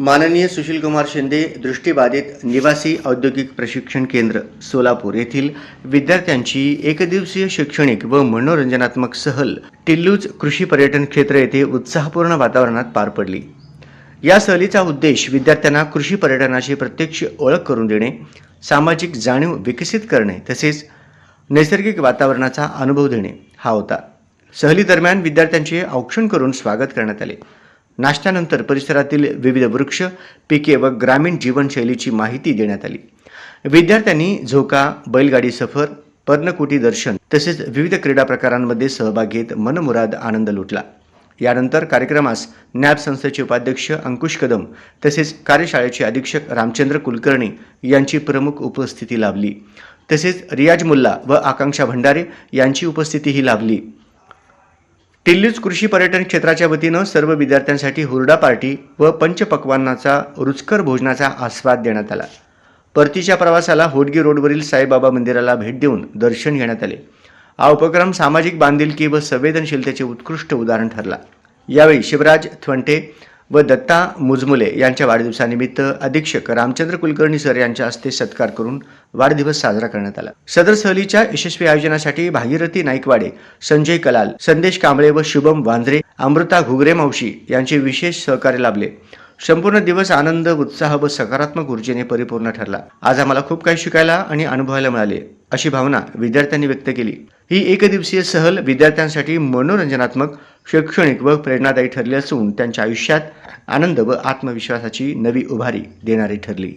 माननीय सुशीलकुमार शिंदे दृष्टिबाधित निवासी औद्योगिक प्रशिक्षण केंद्र सोलापूर येथील विद्यार्थ्यांची एकदिवसीय शैक्षणिक व मनोरंजनात्मक सहल टिल्लूज कृषी पर्यटन क्षेत्र येथे उत्साहपूर्ण वातावरणात पार पडली। या सहलीचा उद्देश विद्यार्थ्यांना कृषी पर्यटनाची प्रत्यक्ष ओळख करून देणे, सामाजिक जाणीव विकसित करणे तसेच नैसर्गिक वातावरणाचा अनुभव देणे हा होता। सहलीदरम्यान विद्यार्थ्यांचे औक्षण करून स्वागत करण्यात आले। नाश्त्यानंतर परिसरातील विविध वृक्ष, पिके व ग्रामीण जीवनशैलीची माहिती देण्यात आली। विद्यार्थ्यांनी झोका, बैलगाडी सफर, पर्णकुटी दर्शन तसेच विविध क्रीडा प्रकारांमध्ये सहभाग घेत मनमुराद आनंद लुटला। यानंतर कार्यक्रमास नॅब संस्थेचे उपाध्यक्ष अंकुश कदम तसेच कार्यशाळेचे अधीक्षक रामचंद्र कुलकर्णी यांची प्रमुख उपस्थिती लाभली। तसेच रियाज मुल्ला व आकांक्षा भंडारे यांची उपस्थितीही लाभली। टिल्लूज कृषी पर्यटन क्षेत्राच्या वतीनं सर्व विद्यार्थ्यांसाठी हुरडा पार्टी व पंचपक्वान्नाचा रुचकर भोजनाचा आस्वाद देण्यात आला। परतीच्या प्रवासाला होडगी रोडवरील साईबाबा मंदिराला भेट देऊन दर्शन घेण्यात आले। हा उपक्रम सामाजिक बांधिलकी व संवेदनशीलतेचे उत्कृष्ट उदाहरण ठरला। यावेळी शिवराज थवंटे व दत्ता मुजमुले यांच्या वाढदिवसानिमित्त अधीक्षक रामचंद्र कुलकर्णी सर यांच्या हस्ते सत्कार करून वाढदिवस साजरा करण्यात आला। सदर सहलीच्या यशस्वी आयोजनासाठी भागीरथी नाईकवाडे, संजय कलाल, संदेश कांबळे व शुभम वांद्रे, अमृता घुगरे मावशी यांचे विशेष सहकार्य लाभले। संपूर्ण दिवस आनंद, उत्साह व सकारात्मक ऊर्जेने परिपूर्ण ठरला। आज आम्हाला खूप काही शिकायला आणि अनुभवायला मिळाले अशी भावना विद्यार्थ्यांनी व्यक्त केली। ही एकदिवसीय सहल विद्यार्थ्यांसाठी मनोरंजनात्मक, शैक्षणिक व प्रेरणादायी ठरली असून त्यांच्या आयुष्यात आनंद व आत्मविश्वासाची नवी उभारी देणारी ठरली।